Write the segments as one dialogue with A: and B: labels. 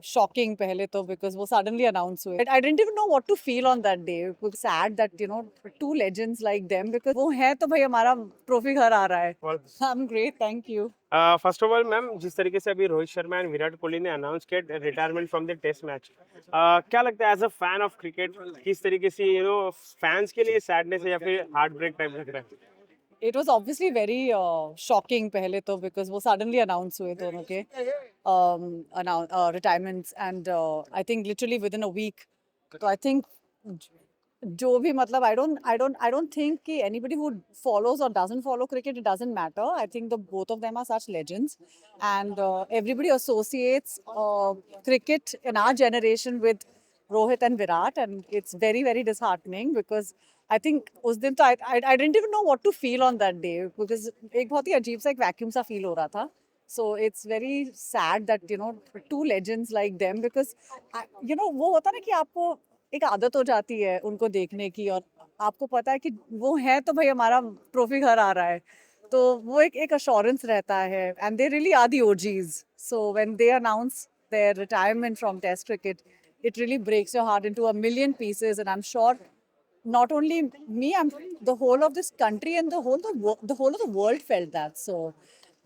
A: shocking पहले तो because वो suddenly announced हुए. I didn't even know what to feel on that day. It was sad that two legends like them because वो है तो भाई हमारा trophy घर आ रहा है. I'm great, thank you.
B: First of all ma'am, जिस तरीके से अभी रोहित शर्मा एंड विराट कोहली ने अनाउंस किया retirement from the test match, क्या लगता है as a fan of cricket किस तरीके से फैंस के लिए सैडनेस है या फिर हार्ट ब्रेक टाइप लग रहा है?
A: It was obviously very shocking पहले तो because वो suddenly announced हुए दोनों के retirements and I think literally within a week. तो I think जो भी मतलब I don't think कि anybody who follows or doesn't follow cricket, it doesn't matter. I think the both of them are such legends and everybody associates cricket in our generation with Rohit and Virat, and it's very very disheartening because I think उस दिन तो I didn't even know what to feel on that day because एक बहुत ही अजीब सा एक vacuum सा feel हो रहा था. So it's very sad that two legends like them because वो होता ना कि आपको एक आदत हो जाती है उनको देखने की और आपको पता है कि वो है तो भाई हमारा ट्रॉफी घर आ रहा है. तो वो एक अश्योरेंस रहता है and they really are the OGs. So when they announce their retirement from test cricket, it really breaks your heart into a million pieces, and I'm sure not only me, the whole of this country and the whole of the world felt that. So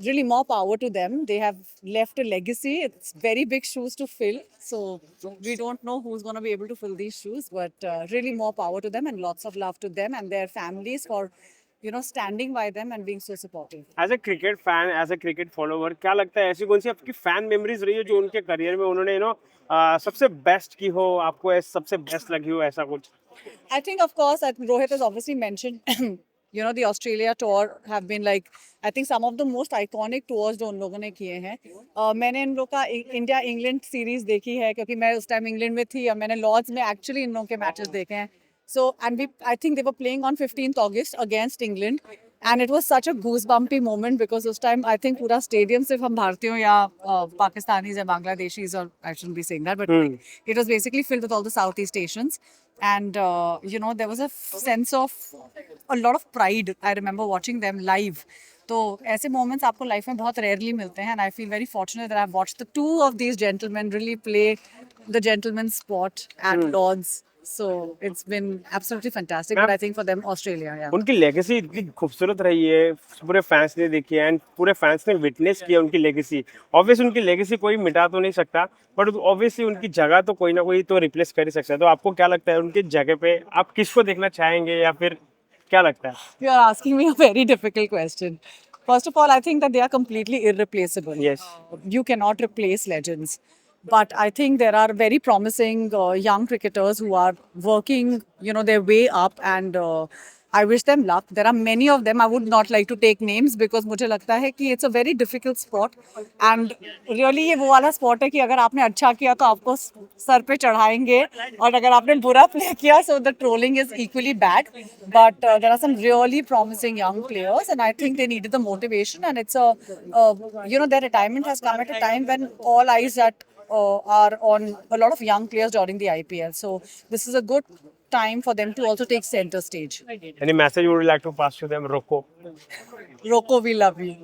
A: really more power to them. They have left a legacy. It's very big shoes to fill. So we don't know who's going to be able to fill these shoes, but really more power to them and lots of love to them and their families for standing by them and being so supportive.
B: As a cricket fan, as a cricket follower, क्या लगता है ऐसी कौन सी आपकी fan memories रही है जो उनके करियर में उन्होंने सबसे बेस्ट की हो, आपको सबसे बेस्ट लगी हो, ऐसा कुछ?
A: I think, of course, that Rohit has obviously mentioned, the Australia tour have been like, I think some of the most iconic tours जो उन लोगों ने किए हैं. मैंने इन लोग का इंडिया इंग्लैंड सीरीज देखी है क्योंकि मैं उस टाइम इंग्लैंड में थी और मैंने लॉर्ड्स में एक्चुअली इन लोगों के मैचेस देखे हैं. So, and I think they were playing on 15th August against England. And it was such a goosebumpy moment because उस time I think पूरा stadium सिर्फ हम भारतीयों या Pakistanis या Bangladeshis, or I shouldn't be saying that, but it was basically filled with all the Southeast Asians. And there was a sense of a lot of pride. I remember watching them live. तो ऐसे moments आपको life में बहुत rarely मिलते हैं, and I feel very fortunate that I've watched the two of these gentlemen really play the gentleman's sport at Lord's. So it's been absolutely fantastic. But I think for them, Australia, yeah.
B: उनकी legacy इतनी खूबसूरत रही है, पूरे fans ने देखी है and पूरे फैंस ने विटनेस किया उनकी लेगेसी. ऑब्वियसली उनकी लेगेसी कोई मिटा तो नहीं सकता, बट ऑब्वियसली उनकी जगह तो कोई ना कोई तो रिप्लेस कर ही सकता है. तो आपको क्या लगता है उनकी जगह पे आप किसको देखना चाहेंगे या फिर क्या लगता है?
A: You are asking me a very difficult question. First of all, I think that they are completely irreplaceable.
B: Yes.
A: You cannot replace legends. But I think there are very promising young cricketers who are working, their way up, and I wish them luck. There are many of them. I would not like to take names because मुझे लगता है कि it's a very difficult sport, and really ये वो वाला sport है कि अगर आपने अच्छा किया तो आपको सर पे चढ़ाएंगे, और अगर आपने बुरा play किया, so the trolling is equally bad. But there are some really promising young players, and I think they needed the motivation, and it's their retirement has come at a time when all eyes are on a lot of young players during the IPL. So this is a good time for them to also take center stage.
B: Any message you would like to pass to them, Rocco?
A: Rocco, we love you.